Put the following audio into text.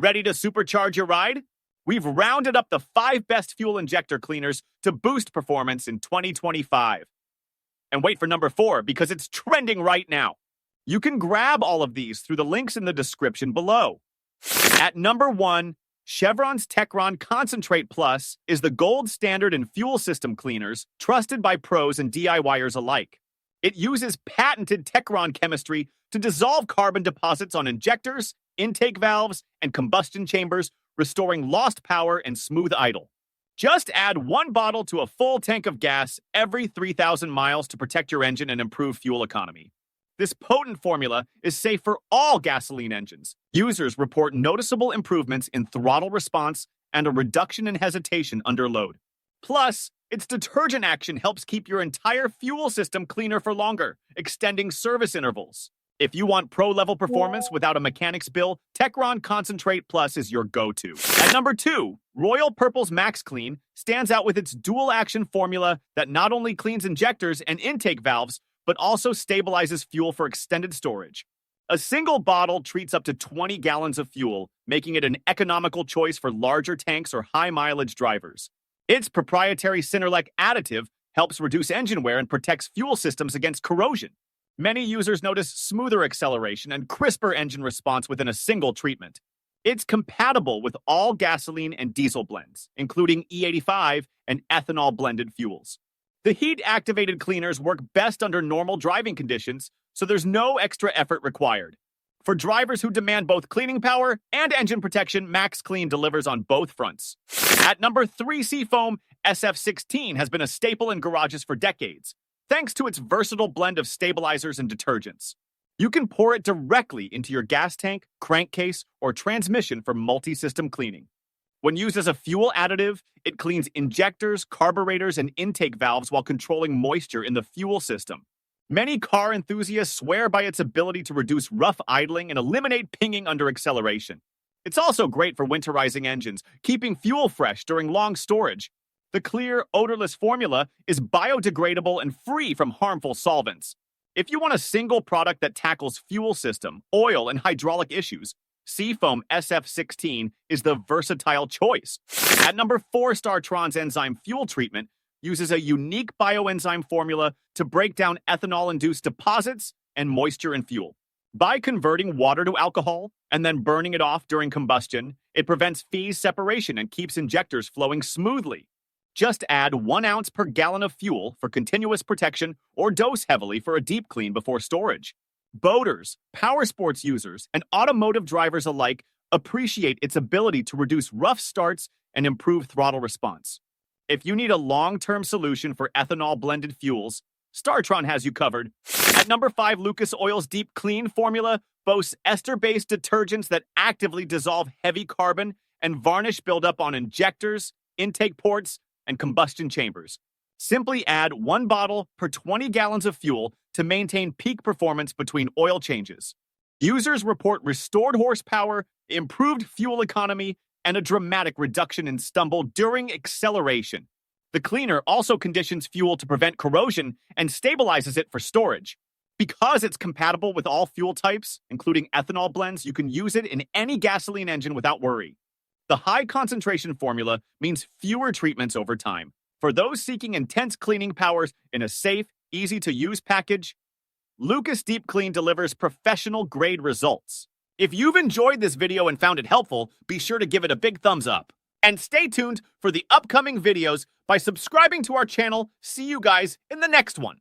Ready to supercharge your ride? We've rounded up the 5 best fuel injector cleaners to boost performance in 2025. And wait for number 4 because it's trending right now. You can grab all of these through the links in the description below. At number 1, Chevron's Techron Concentrate Plus is the gold standard in fuel system cleaners, trusted by pros and DIYers alike. It uses patented Techron chemistry to dissolve carbon deposits on injectors, intake valves, and combustion chambers, restoring lost power and smooth idle. Just add 1 bottle to a full tank of gas every 3,000 miles to protect your engine and improve fuel economy. This potent formula is safe for all gasoline engines. Users report noticeable improvements in throttle response and a reduction in hesitation under load. Plus, its detergent action helps keep your entire fuel system cleaner for longer, extending service intervals. If you want pro-level performance without a mechanic's bill, Techron Concentrate Plus is your go-to. At number 2, Royal Purple's Max Clean stands out with its dual-action formula that not only cleans injectors and intake valves, but also stabilizes fuel for extended storage. A single bottle treats up to 20 gallons of fuel, making it an economical choice for larger tanks or high-mileage drivers. Its proprietary Cinerlec additive helps reduce engine wear and protects fuel systems against corrosion. Many users notice smoother acceleration and crisper engine response within a single treatment. It's compatible with all gasoline and diesel blends, including E85 and ethanol-blended fuels. The heat-activated cleaners work best under normal driving conditions, so there's no extra effort required. For drivers who demand both cleaning power and engine protection, Max Clean delivers on both fronts. At number 3, Seafoam SF16 has been a staple in garages for decades, thanks to its versatile blend of stabilizers and detergents. You can pour it directly into your gas tank, crankcase, or transmission for multi-system cleaning. When used as a fuel additive, it cleans injectors, carburetors, and intake valves while controlling moisture in the fuel system. Many car enthusiasts swear by its ability to reduce rough idling and eliminate pinging under acceleration. It's also great for winterizing engines, keeping fuel fresh during long storage. The clear, odorless formula is biodegradable and free from harmful solvents. If you want a single product that tackles fuel system, oil, and hydraulic issues, Seafoam SF16 is the versatile choice. At number 4, Tron's Enzyme Fuel Treatment uses a unique bioenzyme formula to break down ethanol-induced deposits and moisture in fuel. By converting water to alcohol and then burning it off during combustion, it prevents phase separation and keeps injectors flowing smoothly. Just add 1 ounce per gallon of fuel for continuous protection or dose heavily for a deep clean before storage. Boaters, power sports users, and automotive drivers alike appreciate its ability to reduce rough starts and improve throttle response. If you need a long-term solution for ethanol-blended fuels, Tron has you covered. At number 5, Lucas Oil's Deep Clean formula boasts ester-based detergents that actively dissolve heavy carbon and varnish buildup on injectors, intake ports, and combustion chambers. Simply add 1 bottle per 20 gallons of fuel to maintain peak performance between oil changes. Users report restored horsepower, improved fuel economy, and a dramatic reduction in stumble during acceleration. The cleaner also conditions fuel to prevent corrosion and stabilizes it for storage. Because it's compatible with all fuel types, including ethanol blends, you can use it in any gasoline engine without worry. The high concentration formula means fewer treatments over time. For those seeking intense cleaning powers in a safe, easy-to-use package, Lucas Deep Clean delivers professional-grade results. If you've enjoyed this video and found it helpful, be sure to give it a big thumbs up. And stay tuned for the upcoming videos by subscribing to our channel. See you guys in the next one.